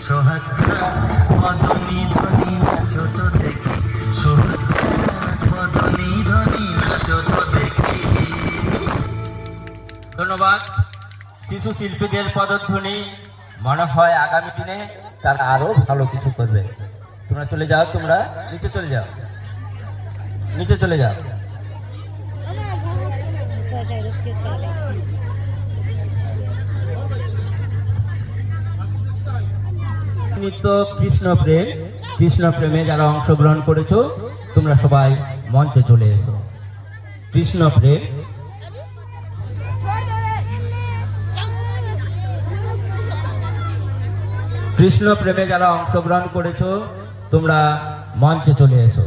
সোহাগ মদনী ধ্বনি নাচো তো দেখি, সোহাগ মদনী ধ্বনি নাচো তো দেখি। ধন্যবাদ। শিশু শিল্পীদের পদধ্বনি মনে হয় আগামী দিনে তারা আরো ভালো কিছু করবে। তোমরা চলে যাও, তোমরা নিচে চলে যাও, নিচে চলে যাও। নৃত্য কৃষ্ণপ্রেম, কৃষ্ণপ্রেমে যারা অংশগ্রহণ করেছো তোমরা সবাই মঞ্চে চলে এসো। কৃষ্ণপ্রেম, কৃষ্ণপ্রেমে যারা অংশগ্রহণ করেছো তোমরা মঞ্চে চলে এসো।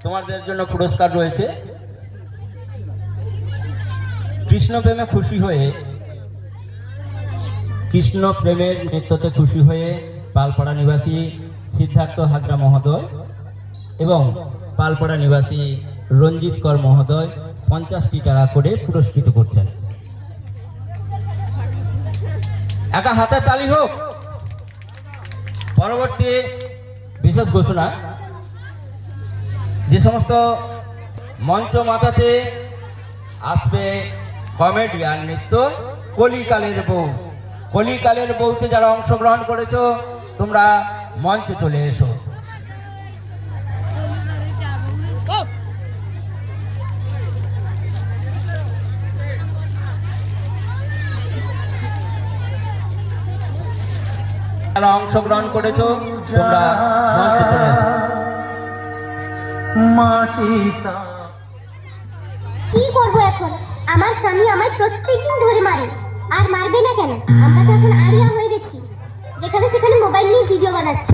তোমাদের জন্য পুরস্কার রয়েছে। কৃষ্ণ প্রেমে খুশি হয়ে, কৃষ্ণ প্রেমের নৃত্যতে খুশি হয়ে পালপাড়া নিবাসী সিদ্ধার্থ হাজরা মহোদয় এবং পালপাড়া নিবাসী রঞ্জিত কর মহোদয় 50টি টাকা করে পুরস্কৃত করছেন। একা হাতে তালি হোক। পরবর্তী বিশেষ ঘোষণা, যে সমস্ত মঞ্চ মাথাতে আসবে কমেডিয়ান নৃত্য কলিকালের বউ। কলিকালের বউতে যারা অংশগ্রহণ করেছো তোমরা মঞ্চে চলে এসো। যারা অংশগ্রহণ করেছো তোমরা মঞ্চে চলে এসো। মাটিটা কি করবো এখন? আমার স্বামী আমায় প্রত্যেকদিন ধরে মারে। আর মারবে না কেন? আমরা তো এখন আড়িয়া হয়ে গেছি, যেখানে সেখানে মোবাইল নিয়ে ভিডিও বানাচ্ছি।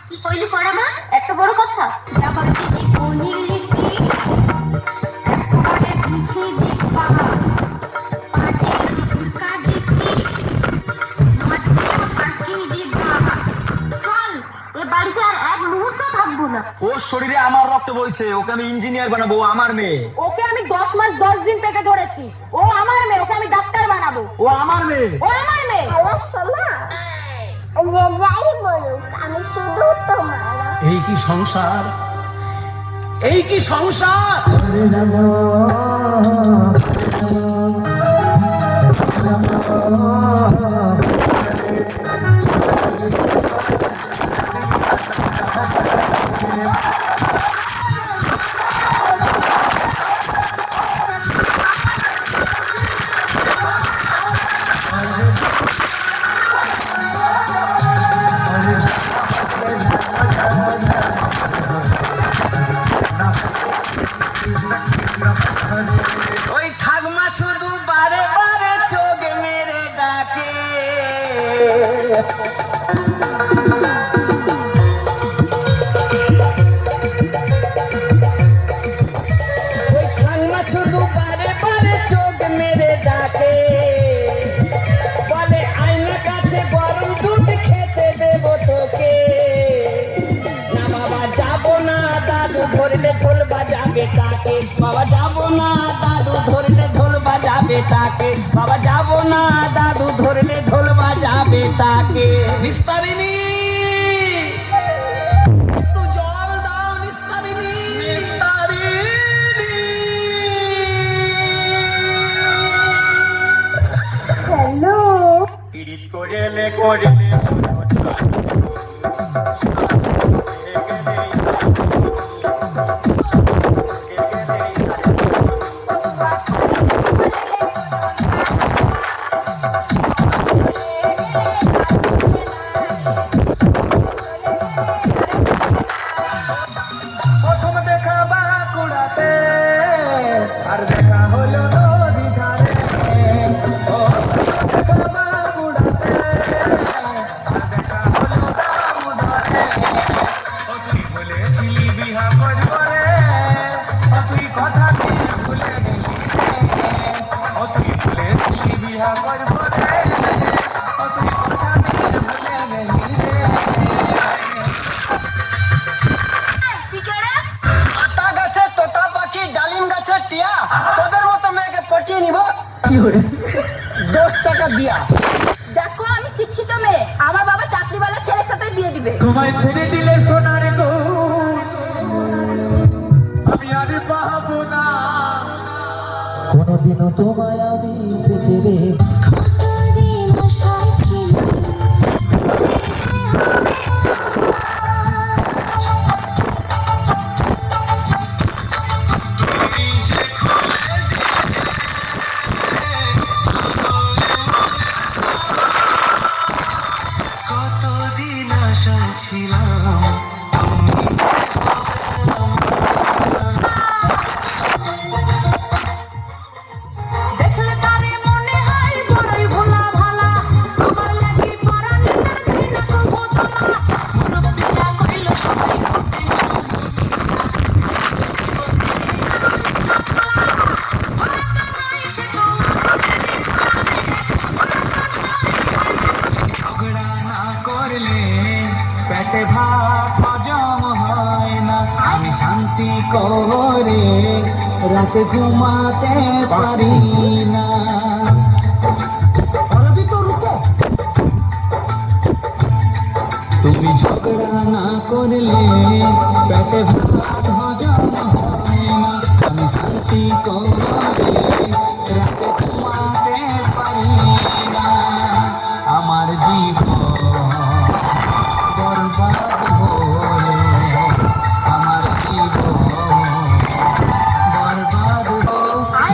কি কইলি পড়া মা? এত বড় কথা? বাড়িতে আর এক মুহূর্ত থাকবো না। ওর শরীরে আমার রক্ত বইছে, ওকে আমি ইঞ্জিনিয়ার বানাবো, ও আমার মেয়ে। ওকে আমি 10 মাস 10 দিন থেকে ধরেছি, ও আমার মেয়ে, ওকে আমি ডাক্তার বানাবো। ও আমার মেয়ে। ও আমার মেয়ে। আল্লাহ সাল্লাহ, যে যাই বলুক আমি শুধু তোমার। এই কি সংসার, এই কি সংসার। ওই ঠাকমা শুধু বারে বারে চোখ মেরে ডাকে। ওই ঠাকমা শুধু বারে বারে চোখ মেরে ডাকে, বলে আয়না কাছে গরম দুধ খেতে দেব তোকে। না বাবা যাবো না, দাদু ধরলে ঢোল বাজাবে তাকে। বাবা যাবো না, দাদু ধরলে ঢোল বাজাবে তাকে। বাবা যাবো না, দাদু ধরলে ঢোল বাজাবে তাকে। নিস্তারিণী একটু জল দাও, নিস্তারিণী, নিস্তারিণী। হ্যালো, পিরিত করেলে করে প্রথম দেখা বাঁকুড়াতে, আর দেখা হলো নদী ধারে। ও দেখা বাঁকুড়াতে, আর দেখা হলো দামোদরে। ও তুই বলেছিলি বিহা করব রে, ও তুই কথা দিয়ে ভুলে গেলি রে। ও তুই বলেছিলি বিহা করব রে, ও তুই কথা দিয়ে ভুলে গেলি রে। আতা গাছে তোতা পাখি, ডালিম গাছে টিয়া, তোদের মতো মেয়েকে পটিয়ে নিব 10 টাকা দিয়া। দেখো আমি শিক্ষিত মেয়ে, আমার বাবা চাকরিওয়ালা ছেলের সাথে বিয়ে দিবে। তোমায় ছেড়ে দিলে সোনার গৌর আমি আর পাবো না। কোনদিন কতদিন তোমায় আমি চেপে রে কতদিন আশায় ছিলাম কতদিন আশায় ছিলাম দেখলে তারে মনে হয় বড়ই ভোলা ভালা আমার লাগি পরাণ ঘৃণা করবো তোলা মুরব্বিরা কইল সবাই ঝগড়া না করলে পেটে ভাত হজম হয় না আমি শান্তি করে রাতে ঘুমাতে পারি না তুমি ঝগড়া না করলে পেটে ভাত হজম হয় না আমি শান্তি করে রাতে ঘুমাতে পারি না আমার জীবন বরবাদ হলো আমার জীবন বরবাদ হলো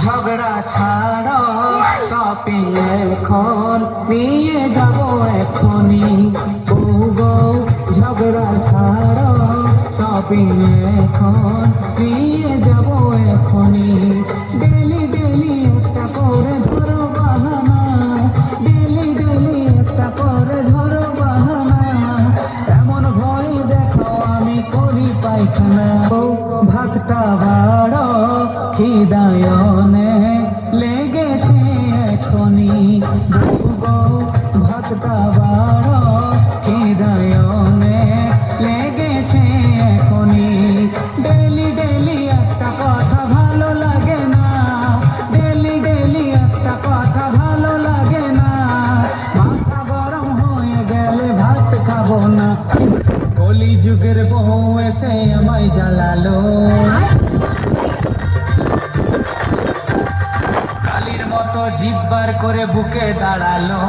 ঝগড়া ছাড়ো শপিং এখন নিয়ে যাব এখনই গো ঝগড়া ছাড়ো শপিং এখন নিয়ে যাব এখনই ডেলি ডেলি একটা করে ধরো বাহানা ডেলি ডেলি একটা করে ধরো বাহানা এমন ভয় দেখাও আমি করি পায়খানা ভাতটা বাড়ো খিদায়নে লেগেছে এখনই গো ভাতটা বাড়ো খিদায়নে লেগেছে এখনই ডেলি ডেলি একটা কথা ভালো লাগে না ডেলি ডেলি একটা কথা ভালো লাগে না মাথা গরম হয়ে গেলে ভাত খাবো না কলি যুগের বউ এসে আমায় জ্বালালো কালির মতো জিব্বার করে বুকে দাঁড়ালো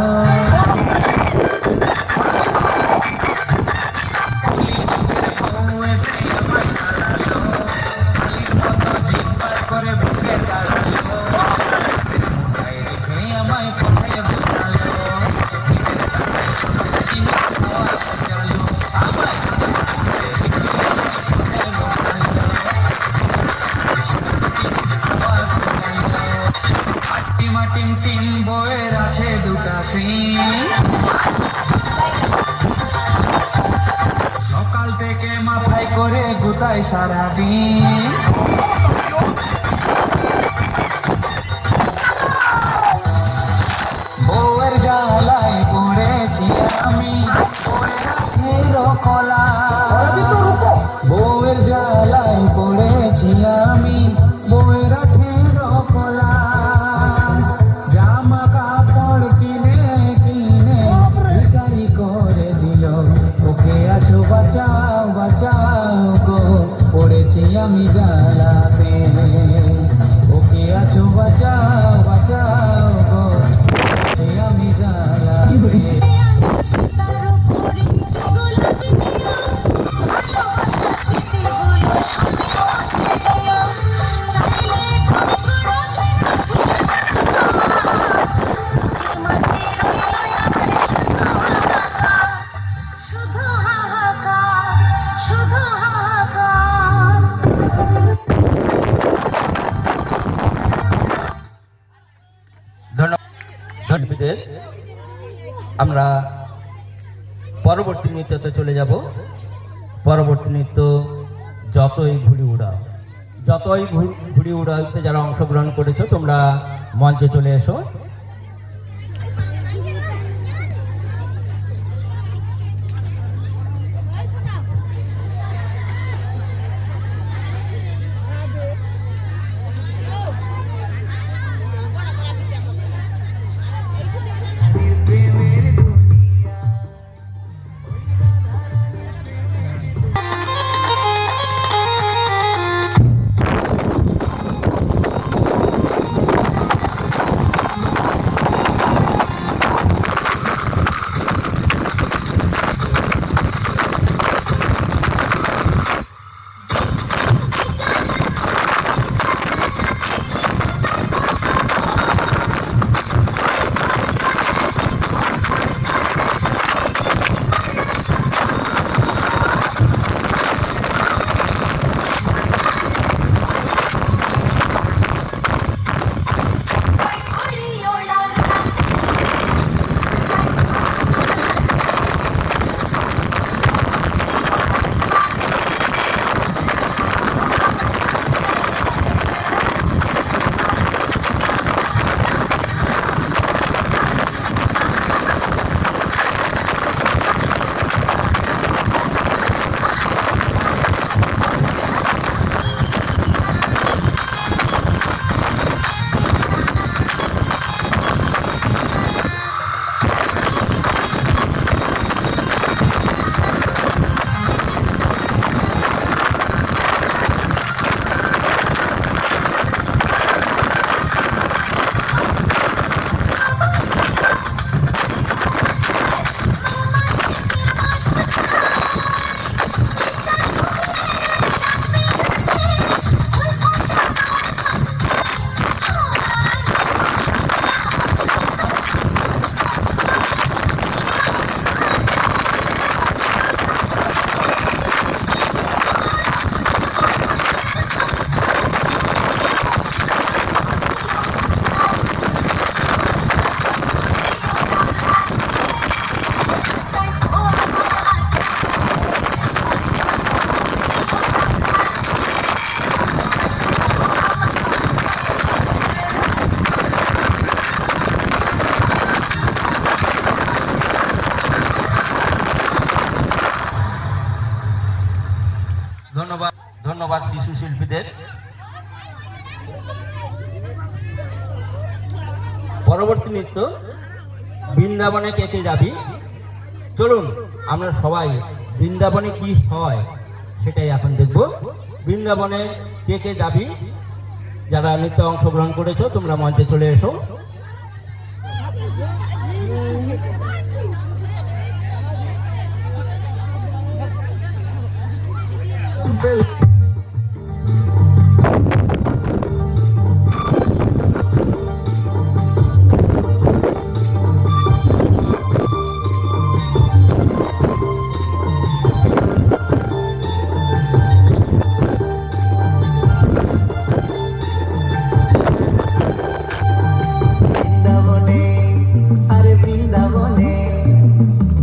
কলি যুগের বউ এসে আমায় জ্বালালো কালির মতো জিব্বার করে বুকে দাঁড়ালো গায়ে রেখে আমায় পথে বসালো নিজের টাকায় সব জিনিস খাওয়া বোঝালো আমায় টিম টিম বয়ের আছে দুটা সিং সকাল থেকে মাথায় করে গুতাই সারাদিন বউয়ের জ্বালায় পড়েছি আমি কলা বউয়ের জ্বালায় পড়েছি আমি বউয়ের কলা জামা কাপড় কিনে কিনে ভিখারি করে দিল ওকে আছো বাঁচাও বাঁচাও গো পড়েছি আমি জ্বালাতে ওকে আছো বাঁচাও বাঁচাও গো পড়েছি আমি জ্বালাতে তার উপরে গোলাপি দিও ভালোবাসা স্মৃতিগুলো সবই মুছে দিও চাইলে তুমি করো দিন মাঝে রইল আমার শুধু হাহাকার শুধু হাহাকার ধন্যবাদ। আমরা পরবর্তী নৃত্যতে চলে যাব। পরবর্তী নৃত্য যতই ঘুড়ি উড়াও। যতই ঘুড়ি উড়াইতে যারা অংশগ্রহণ করেছো তোমরা মঞ্চে চলে এসো। শিল্পীদের। পরবর্তী নৃত্য বৃন্দাবনে কে কে যাবি। চলুন আমরা সবাই বৃন্দাবনে কি হয় সেটাই এখন দেখব। বৃন্দাবনে কে কে যাবি, যারা নৃত্যে অংশগ্রহণ করেছো তোমরা মঞ্চে চলে এসো। বৃন্দাবনে, আরে বৃন্দাবনে,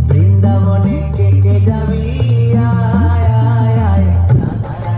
বৃন্দাবনে কে কে যাবি, আয় আয় আয়, রাধা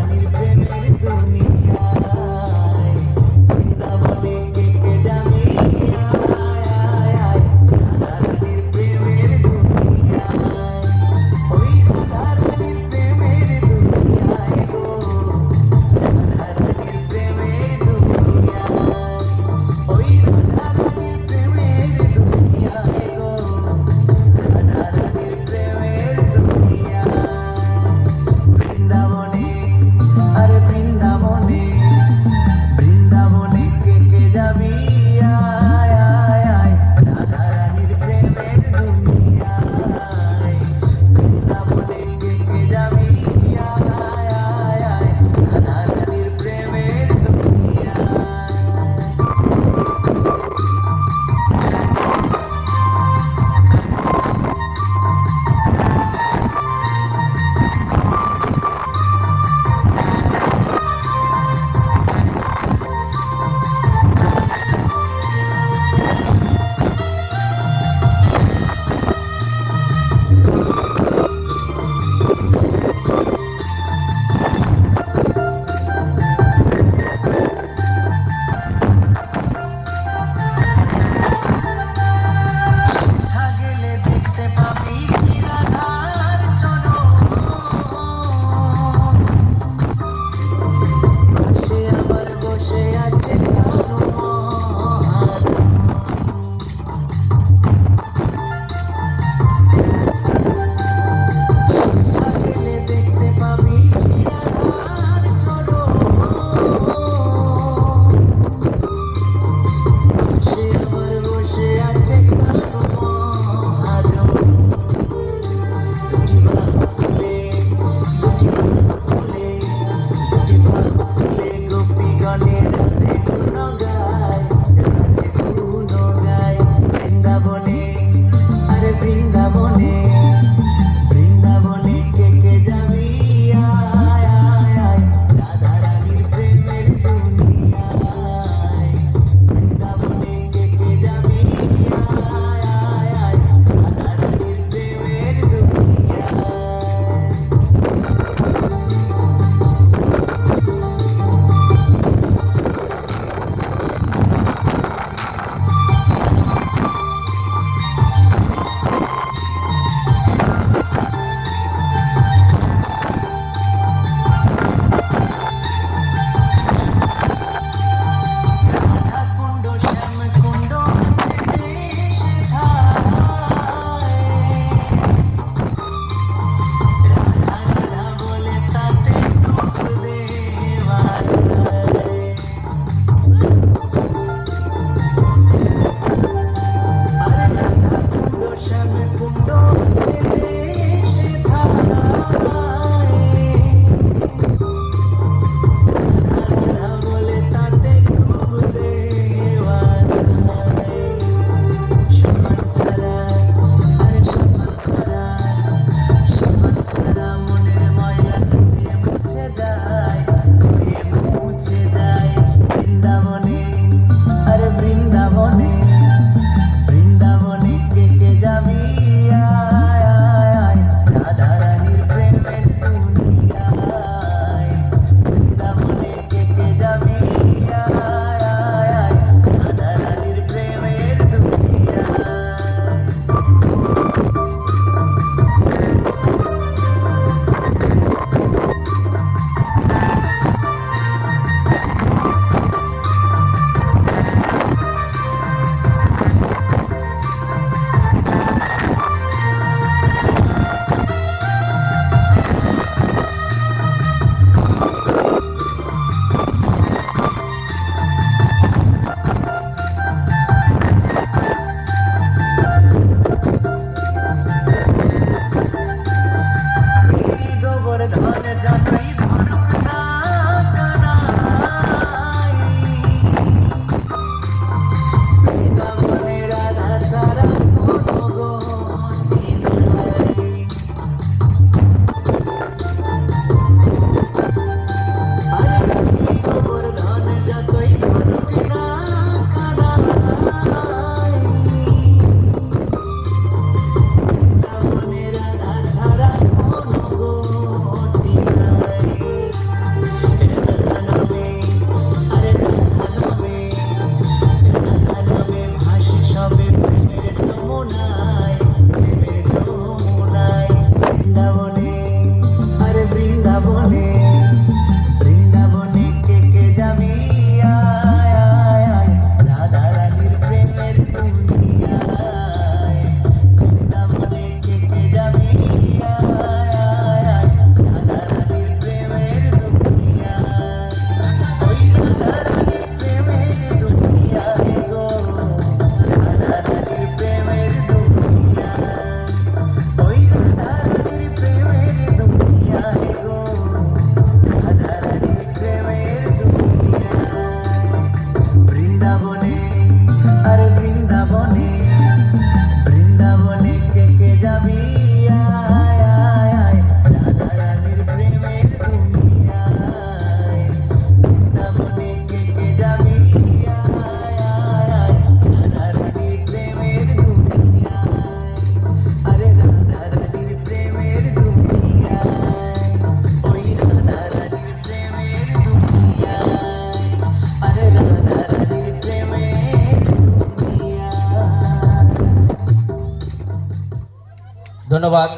ধন্যবাদ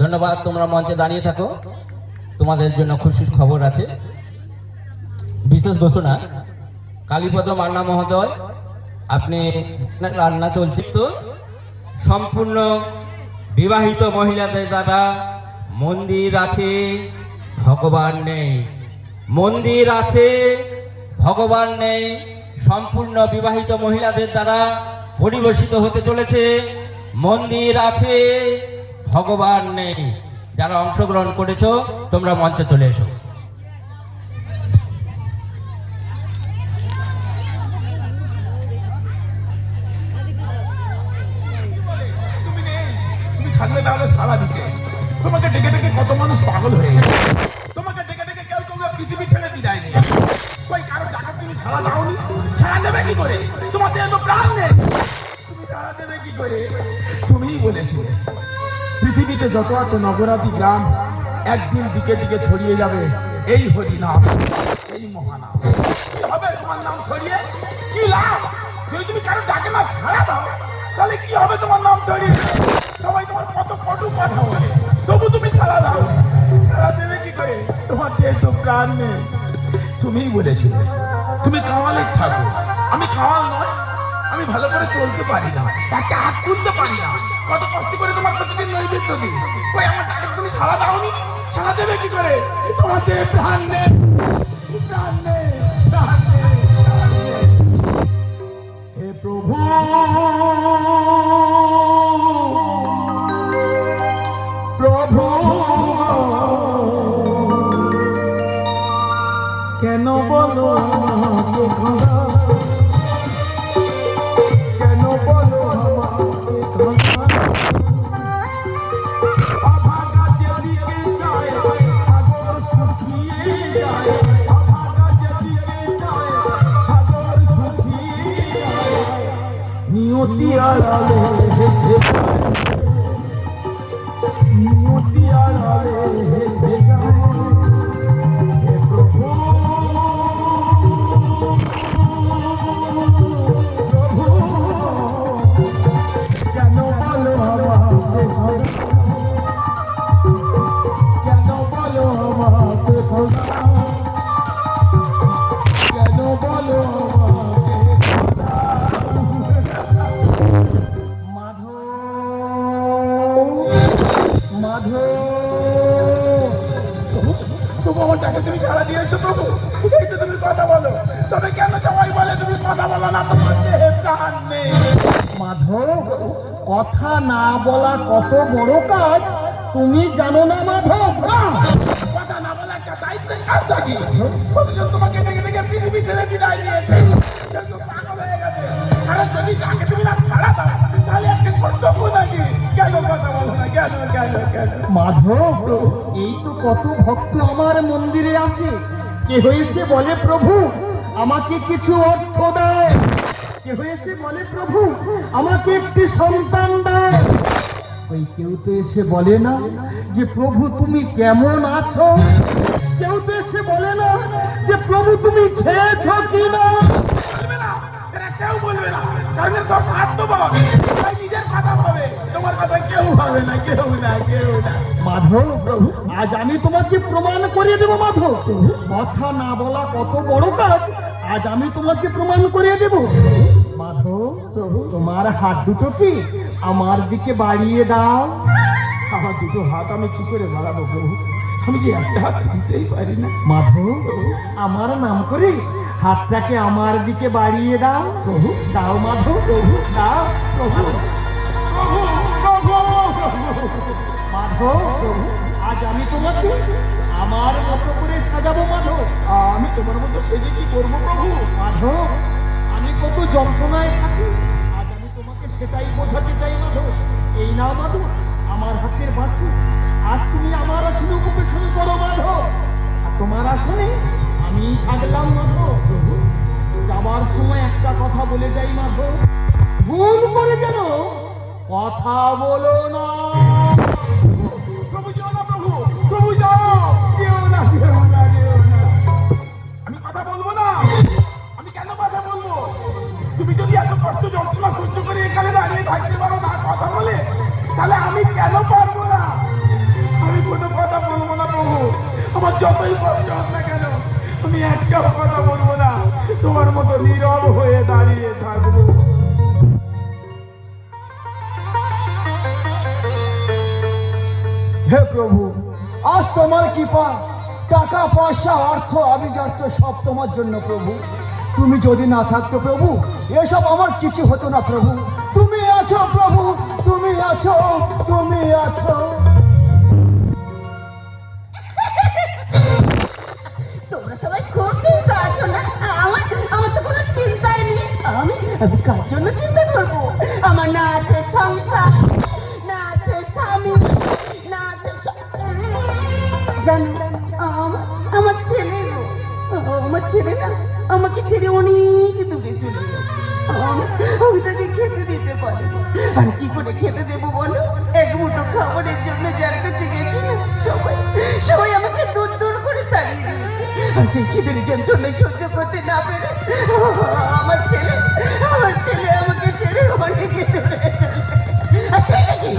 ধন্যবাদ। তোমরা মঞ্চে দাঁড়িয়ে থাকো, তোমাদের জন্য খুশির খবর আছে। বিশেষ ঘোষণা, কালীপদ মান্না মহোদয়, আপনি রান্না চলছে তো সম্পূর্ণ বিবাহিত মহিলাদের দ্বারা মন্দির আছে ভগবান নেই, মন্দির আছে ভগবান নেই, সম্পূর্ণ বিবাহিত মহিলাদের দ্বারা পরিবেশিত হতে চলেছে মন্দির আছে ভগবান নেই। যারা অংশগ্রহণ করেছো তোমরা মঞ্চে চলে এসো। তুমি থাকলে তাহলে সারা দিতে তোমাকে ডেকে ডেকে কত মানুষ পাগল হয়ে গেছে। তোমাকে ডেকে ডেকে কেউ কেউ পৃথিবী ছেড়ে বিদায় নেই। কই কারো ডাকা তুমি সারা দাওনি? সারা দেবে কি করে? তোমার দেহে তো প্রাণ নেই, তুমি সারা দেবে কি করে? তুমিই বলেছিলে পৃথিবীতে যত আছে নগরাদি গ্রাম একদিন দিকে দিকে ছড়িয়ে যাবে এই হরিনাম, এই মহানাম। কি হবে তোমার নাম ছড়িয়ে? কি লাভ? যদি তুমি কারো ডাকে না সারা দাও তাহলে কি হবে তোমার নাম ছড়িয়ে? সবাই তোমার কত কটু কথা বলে, তবু তুমি সারা দাও। সারা দেবে কি করে? তোমার দেহে তো প্রাণ নেই। তুমিই বলেছিলে তুমি কাওয়ালে থাকো, আমি কাওয়াল নয়, আমি ভালো করে চলতে পারি না, একটা হাত তুলতে পারি না। কত কষ্ট করে তোমার প্রতিদিন নৈবেদ্য দিই, কই আমার টাকা তুমি সারা দাওনি? সারা দেবে কি করে? তোমার দেহে প্রাণ নেই, প্রাণ নেই, প্রাণ নেই, প্রাণ নেই। হে প্রভু প্রভু কেন বলো আমাকে খোদা, কেন বলো আমাকে খোদা? অভাগা যেদিকে যায় সাগর শুকিয়ে যায়, অভাগা যেদিকে যায় সাগর শুকিয়ে যায়। নিয়তি আড়ালে হেসে যায়, নিয়তি আড়ালে হেসে যায়। হে প্রভু কেন বলো আমাকে খোদা, কেন বলো আমাকে খোদা, কেন বলো আমাকে খোদা? মাধব মাধব তবু আমার টাকা তুমি সারা দিয়েছো প্রভু, একটু তুমি কথা বলো। তবে কেন সবাই বলে তুমি কথা বলো না, তোমার দেহে প্রাণ নেই? মাধব, কথা না বলা কত বড় কাজ তুমি জানো না মাধব? কথা না বলে একটা দায়িত্বের কাজ থাকি, কতজন তোমাকে ডেকে ডেকে পৃথিবী ছেড়ে বিদায় দিয়েছে, কেউ তো পাগল হয়ে গেছে। কারণ যদি তাকে তুমি না সারা দাও তাহলে একটা কর্তব্য নাকি? কেন কথা বলো না? কেন কেন কেন? মাধব, এই তো কত ভক্ত আমার মন্দিরে আসে, কেহ এসে বলে প্রভু আমাকে কিছু অর্থ দেয়, কেহ এসে বলে প্রভু আমাকে একটি সন্তান দেয়। ওই কেউ তো এসে বলে না যে প্রভু তুমি কেমন আছো, কেউ তো এসে বলে না যে প্রভু তুমি খেয়েছো কিনা। বলবে না, এরা কেউ বলবে না, কারণ এরা সব স্বার্থপর। তাই নিজের কথা ভাবে, তোমার কথা কেউ ভাবে না, কেউ না, কেউ না। মাধব, আজ আমি তোমাকে প্রমাণ করিয়ে দেব। মাধব, কথা না বলা কত বড় কাজ, আজ আমি তোমাকে প্রমাণ করিয়ে দেব। মাধব, তোমার হাত দুটো কি আমার দিকে বাড়িয়ে দাও। আমার দুটো হাত আমি কি করে বাড়াবো প্রভু? আমি যে একটা হাত তুলতেই পারি না। মাধব, আমার নাম করে হাতটাকে আমার দিকে বাড়িয়ে দাও। প্রভু দাও, মাধব, প্রভু দাও। প্রভু প্রভু, প্রভু, প্রভু। মাধব, আজ আমি তোমাকে আমার মতো করে সাজাবো। মাধব, আমি তোমার মতো সেজে কি করবো প্রভু? মাধব, আমি কত যন্ত্রণায় থাকি, আজ আমি তোমাকে সেটাই বোঝাতে চাই। মাধব, এই নাও মাধব আমার হাতের বাঁশি, আজ তুমি আমার আসনে উপবেশন করো। মাধব, আর তোমার আসনে আমি থাকলাম। মাধব, যাবার সময় একটা কথা বলে যাই। মাধব, ভুল করে যেন কথা বলো না। প্রভু যাও না, প্রভু, প্রভু যাও। কেউ না, কেউ না, কেউ না। আমি কথা বলবো না। আমি কেন কথা বলবো? তুমি যদি এত কষ্ট যন্ত্রণা সহ্য করে এখানে দাঁড়িয়ে থাকতে পারো না কথা বলে, তাহলে আমি কেন পারবো না? আমি কোনো কথা বলবো না প্রভু। আমার যতই কষ্ট হোক না কেন, আমি একটাও কথা বলবো না। তোমার মতো নীরব হয়ে দাঁড়িয়ে থাকবো। হে প্রভু, আজ তোমার কৃপা, টাকা পয়সা অর্থ আভিজাত্য সব তোমার জন্য প্রভু। তুমি যদি না থাকতো প্রভু, এসব আমার কিছু হতো না প্রভু। তুমি আছো প্রভু, তুমি আছো, তুমি আছো। তোমরা সবাই খুব চিন্তা আছো না? আমার আমার তো কোনো চিন্তাই নেই। আমি কার জন্য চিন্তা করবো? আমার না আছে সংসার, না আছে স্বামী, না আছে জানো আমার ছেলে গো, আমার ছেলে না আমাকে ছেড়ে অনেক দূরে চলে গেছে। আমি তাকে খেতে দিতে পারি না। আর কি করে খেতে দেবো বলো? এক মুঠো খাবারের জন্য যার কাছে গেছি না, সবাই সবাই আমাকে দূর দূর করে তাড়িয়ে দিয়েছে। আর সেই খিদের যন্ত্রণা সহ্য করতে না পেরে আমার ছেলে আমাকে ছেড়ে অনেক দূরে চলে। আর সেটা কি?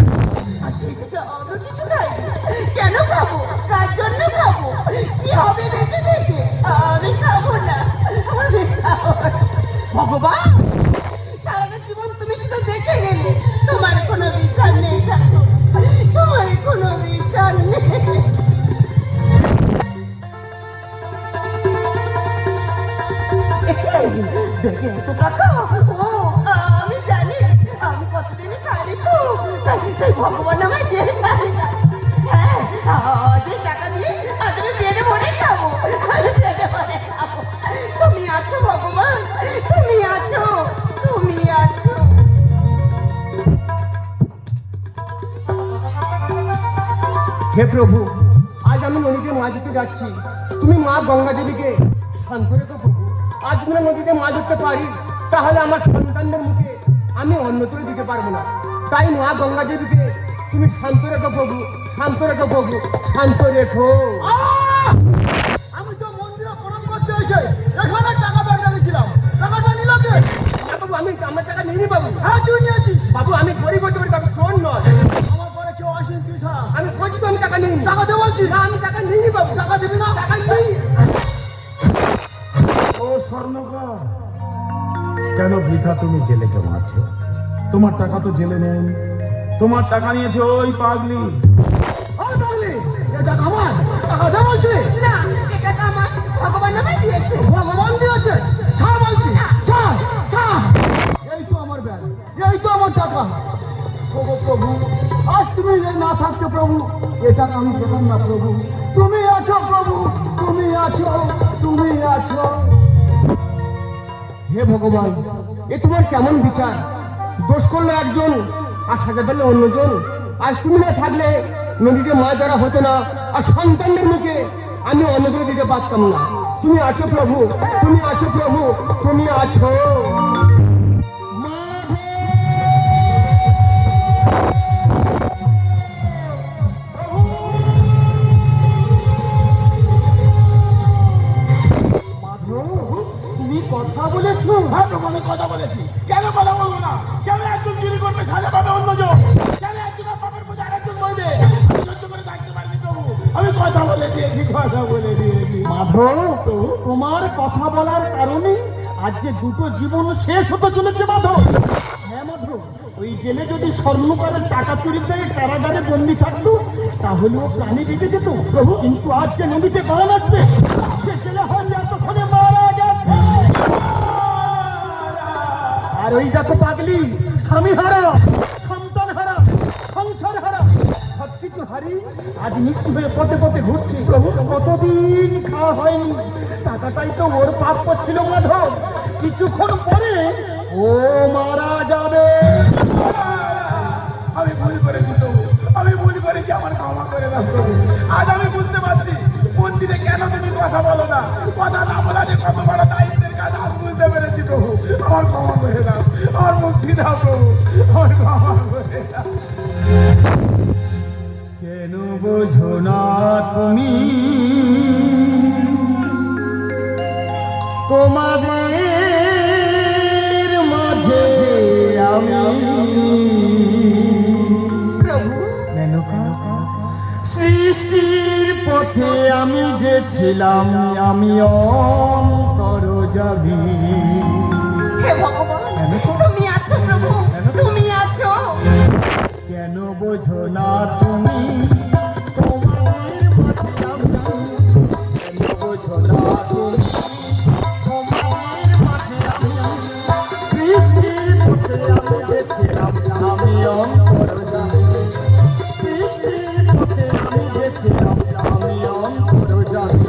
আর সেই থেকে আমি কিছু খাই না। কেন খাবো? কার জন্য খাবো? কি হবে বেঁচে থেকে? আমি খাবো না, আমি খাবো না। ভগবান, সারাটা জীবন তুমি শুধু দেখে গেলে, তোমার কোনো বিচার নেই ঠাকুর, তোমার কোনো বিচার নেই। দেখে এত টাকা, ও আমি জানি, আমি কতদিন খাইনি তো, তাই ভগবান আমায় দিয়ে খাই না। হ্যাঁ, যে টাকা দিয়ে আজ আমি পেটে ভরে খাবো, আমি পেটে ভরে খাবো। তুমি আছো ভগবান, তুমি আছো, তুমি আছো। হে প্রভু, আজ আমি নদীতে মাছ ধরতে যাচ্ছি। তুমি মা গঙ্গা দেবীকে শান্ত রেখো প্রভু। আজ আমরা নদীতে মাছ ধরতে পারি, তাহলে আমার সন্তানদের মুখে আমি অন্ন তুলে দিতে পারবো না। তাই মা গঙ্গা দেবীকে তুমি শান্ত রেখো প্রভু, শান্ত রেখো প্রভু, শান্ত রেখো। আমি তো মন্দিরে প্রণাম করতে এসে এখানে টাকা ব্যাগ রেখেছিলাম, টাকাটা নিলাম কে? বাবু, আমি আমার টাকা নিয়ে নি বাবু। হ্যাঁ, তুই নিয়েছিস বাবু। আমি গরিব হতে পারি বাবু, চোর নয়। আমার পরে কেউ আসেনি, তুই ছাড়া। আমি বলছি তো আমি টাকা নিই। টাকা দেবো বলছি না, আমি টাকা নিই বাবু। টাকা দিবি না? টাকা নেই। ও স্বর্ণকার, কেন বৃথা তুমি জেলেকে মারছো? তোমার টাকা তো জেলে নেন, তোমার টাকা নিয়েছে ওই পাগলি। ওই পাগলি, এ টাকা আমার, টাকা দে বলছি। না, এ টাকা আমার ভগবান আমায় দিয়েছে। ভগবান দিয়েছে, ছাড় বলছি, ছাড়, ছাড়। এই তো আমার ব্যাগ, এই তো আমার টাকা। ওগো প্রভু, আজ তুমি যে না থাকতে প্রভু, এ টাকা আমি পেলাম না প্রভু। তুমি আছো প্রভু, তুমি আছো, তুমি আছো। হে ভগবান, এ তোমার কেমন বিচার? দোষ করলো একজন আর সাজা পেলো অন্যজন। আজ তুমি না থাকলে নদীতে মাছ ধরা হতো না, আর সন্তানদের মুখে আমি অন্ন করে দিতে পারতাম না। তুমি আছো প্রভু, তুমি আছো প্রভু, তুমি আছো। তুমি কথা বলেছো? হ্যাঁ প্রভু, আমি কথা বলেছি। কেন কথা বলবো না? কেন একজন চুরি করবে সাজা পাবে অন্যজন? কেন একজনের পাপের বোঝা আরেকজন বইবে? আমি সহ্য করে থাকতে পারিনি প্রভু। আমি কথা বলে দিয়েছি, কথা বলে দিয়েছি। মাধব, তোমার কথা বলার কারণে আজ যে দুটো জীবন শেষ হতে চলেছে মাধব। হ্যাঁ মাধব, ওই জেলে যদি স্বর্ণকারের টাকা চুরির দায়ে কারাগারে বন্দি থাকতো তাহলে ও প্রাণী বেঁচে যেত প্রভু। কিন্তু আজ যে নদীতে বান আসবে সে জেলে হয়তো এতক্ষণে মারা গেছে। আর ওই দেখো পাগলি, স্বামী হারা, সন্তান হারা, সংসার হারা, সবকিছু হারি আজ নিঃস্ব হয়ে পথে পথে ঘুরছে প্রভু। কতদিন খাওয়া হয়নি, টাকাটাই তো ওর প্রাপ্য ছিল মাধব। কিছুক্ষণ পরে ও মারা যাবে। আমি ভুল করেছি প্রভু, আমি ভুল করেছি, আমার ক্ষমা করে দাও প্রভু। আজ আমি বুঝতে পারছি মন্দিরে কেন তুমি কথা বলো না। কথা না বলা যে কত বড় দায়িত্বের কাজ আজ বুঝতে পেরেছি প্রভু। আমার ক্ষমা করে দাও, আমার মুক্তি দাও প্রভু, আমার ক্ষমা করে দাও। কেন বোঝো না তুমি তোমাদের মাঝে আমি প্রভু সৃষ্টির পথে আমি যে ছিলাম আমি অন্তর্যামী। হে ভগবান, তুমি আছো প্রভু, তুমি আছো। কেন বোঝো না তুমি তোমাদের মাঝে আমি? কেন বোঝো না তুমি তোমাদের মাঝে আমি? সৃষ্টির পথে আমি যে ছিলাম আমি অন্তর্যামী। সৃষ্টির পথে আমি যে ছিলাম আমি অন্তর্যামী।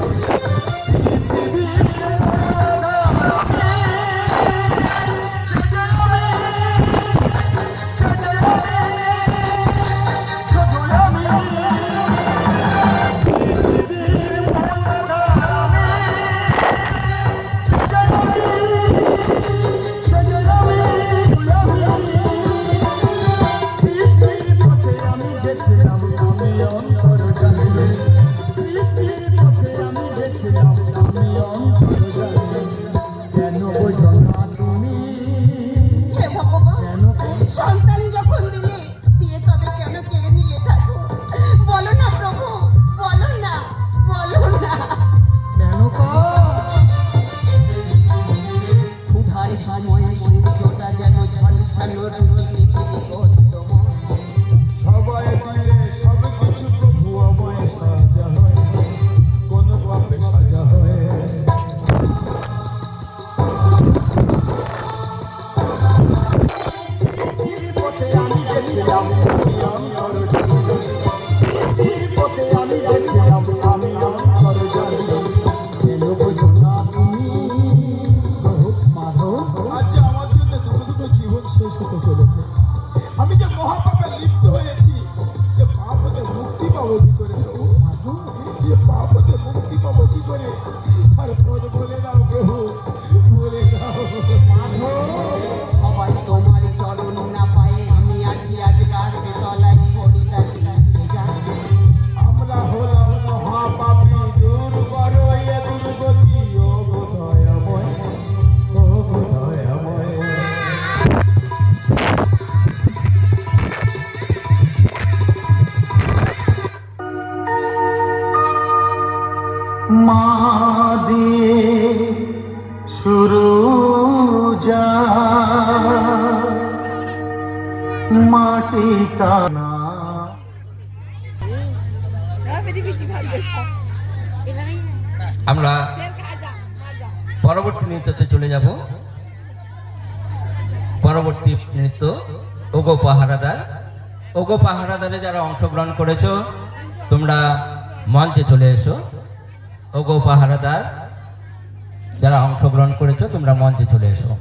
হে ভগবান, সন্তান যখন দিলে দিয়ে তবে কেন কেড়ে নিলে ঠাকুর? বলো না প্রভু, বলো না, বলো না। ক্ষুধার সময় সূর্যটা যেন ঝলসানোর সবাই দিলে সব কিছু প্রভু আমায় সাজা হয়, কোন পাপে সাজা হয়। আজ যে আমার জন্য দুটো দুটো জীবন শেষ হতে চলেছে। আমি যে মহাপাপে লিপ্ত হয়েছি, যে পাপ হতে মুক্তি পাবো কি করে প্রভু? যে পাপ হতে মুক্তি পাবো কি করে? আর পদ বলে দাও প্রভু, বলে দাও। সবাই তোমার চরণ না পায়ে আমি আছি আজ গাছ তলায় পড়ি তার আমরা হলাম মহাপাপী, দূর করো এ দুর্গতি, ও গো দয়াময়, ও গো দয়াময়। মা দিয়ে শুরু যা মাটি কানা। আমরা পরবর্তী নৃত্যতে চলে যাব। পরবর্তী নৃত্য ওগো পাহারাদার। ওগো পাহারাদারে যারা অংশগ্রহণ করেছো তোমরা মঞ্চে চলে এসো। ওগো পাহারাদার যারা অংশগ্রহণ করেছো তোমরা মঞ্চে চলে এসো।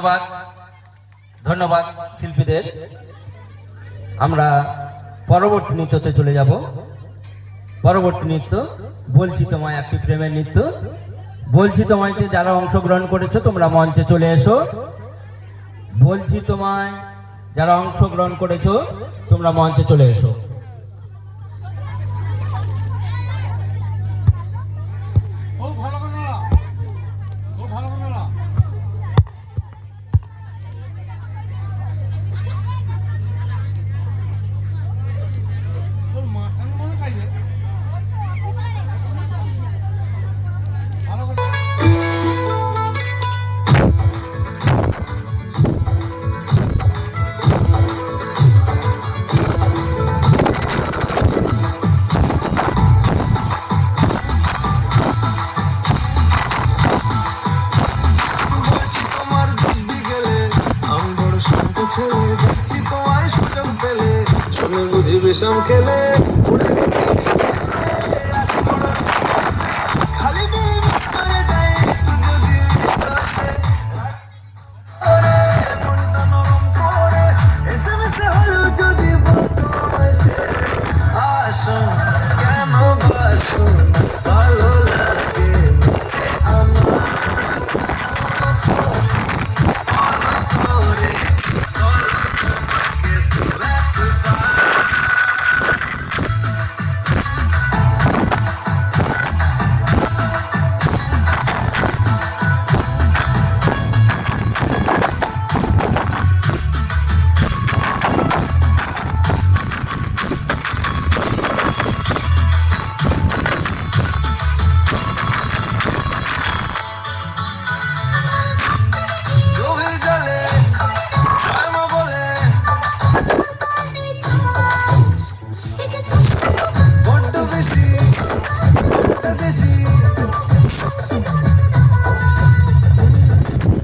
ধন্যবাদ ধন্যবাদ শিল্পীদের। আমরা পরবর্তী নৃত্যতে চলে যাব। পরবর্তী নৃত্য বলছি তোমায় একটি প্রেমের নৃত্য। বলছি তোমায়তে যারা অংশগ্রহণ করেছো তোমরা মঞ্চে চলে এসো। বলছি তোমায় যারা অংশগ্রহণ করেছো তোমরা মঞ্চে চলে এসো। বলছি তোমার দিব্যি গেলে আমি বড় শান্ত ছেলে, দেখছি তোমায় সুযোগ পেলে শুনে বুঝি বিষম খেলে উড়ে গেছি খালি মিস করে যায় একটু যদি মিস আসে ওরে মনটা নরম করে SMS হলো যদি বলতো আসে আসো কেন বাসো ভালো লাগে আমার গভীর জলে ছয় মা বলে বড্ড বেশি বড্ড বেশি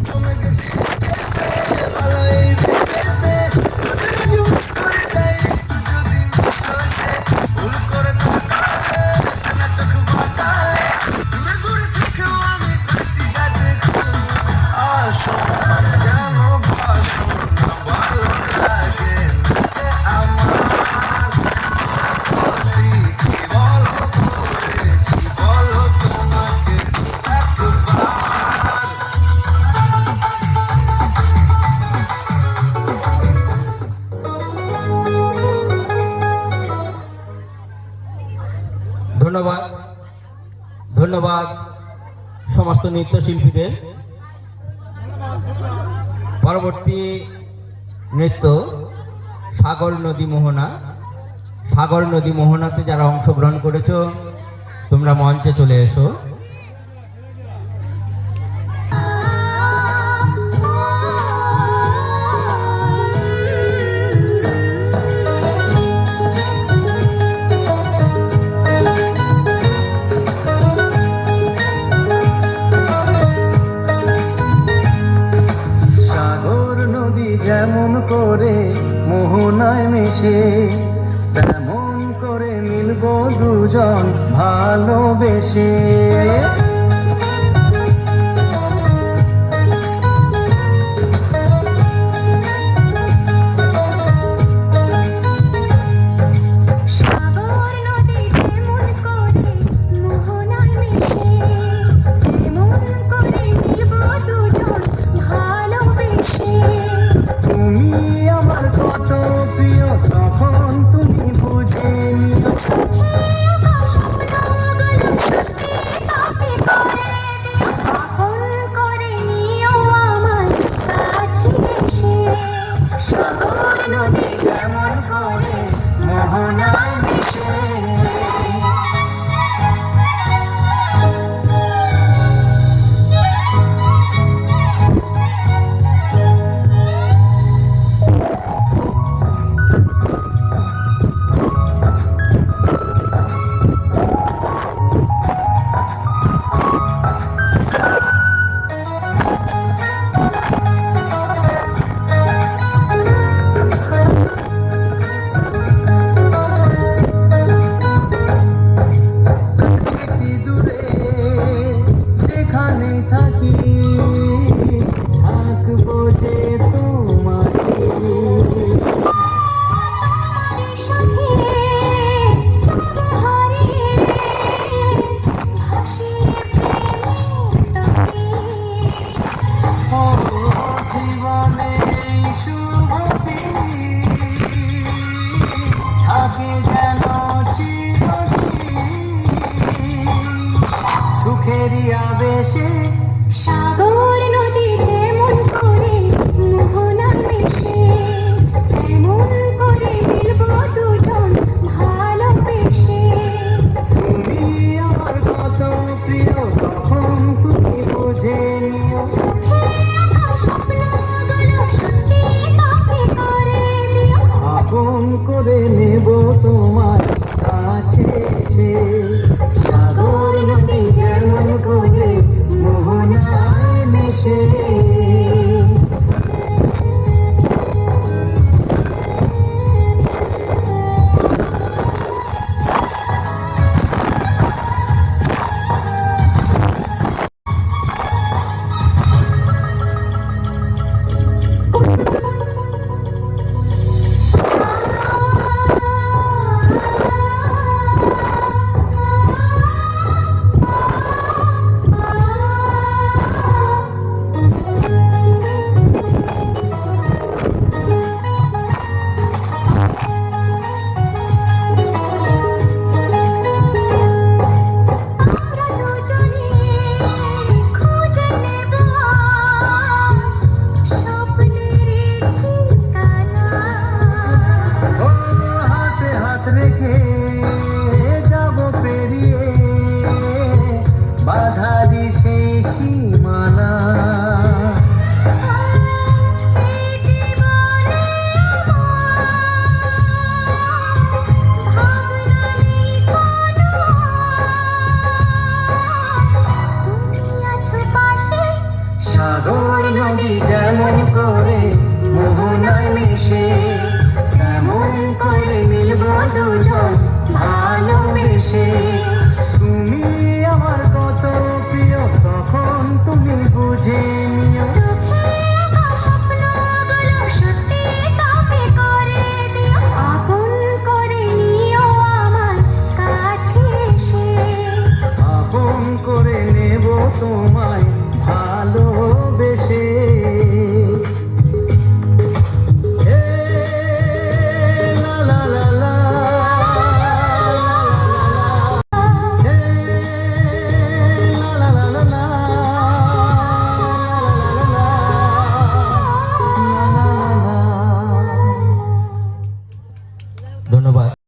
জমে গেছি ভালো এই বেঁচেতে যদি মিস করে যাই একটু যদি মিস আসে ভুল করে তাকালে চেনা চোখ বাঁকালে দূরে দূরে থেকেও আমি থাকছি কাছে আসো কেন বাসো না ভালো লাগে নাচে আমার ক্ষতি কি বলো করেছি বলো তোমাকে একবার ধন্যবাদ ধন্যবাদ সমস্ত নৃত্যশিল্পীদের। পরবর্তী নৃত্য সাগর নদী মোহনা। সাগর নদী মোহনাতে যারা অংশগ্রহণ করেছো তোমরা মঞ্চে চলে এসো। সাগর নদী যেমন করে মোহনায় মিশে তেমন করে মিলবো দুজন ভালোবেসে সাগর নদী যেমন করে মোহনায় মিশে তেমন করে মিলব দুজন ভালোবেসে তুমি আমার কত প্রিয় তখন তুমি বুঝে নিয়েছো আমার স্বপ্নগুলো সত্যি তাকে থাকে যেন চিরদিন সুখেরই আবেশে সাগর নদী যেমন করে মোহনার মিশে তেমন করে মিলব দুজন ভালোবেসে তুমি আমার কত প্রিয় তখন তুমি বুঝে নিও চোখে রাখা স্বপ্নগুলো সত্যি তাকে করে দিও আপন করে নেব তোমার কাছে এসে সাগর নদী যেমন করে মোহনায় মিশে আমরা দুজনে খুঁজে নেব আজ স্বপ্নের ঠিকানা ও হাতে হাত রেখে যাব পেরিয়ে বাধারি সেই সীমানা এই জীবনে ভাবনা নেই কোনো তুমি আছো পাশে সাগর নদী যেমন করে মোহনায় মিশে তেমন করে মিলব দুজন ভালোবেসে তুমি আমার কত প্রিয় তখন তুমি বুঝে নিও চোখে রাখা স্বপ্নগুলো সত্যি তাকে করে দিও আপন করে নিও আমার কাছে এসে আপন করে নেব তোমায় ভালোবেসে এ লা লা লা লা, এ লা লা লা লা লা, ধন্যবাদ।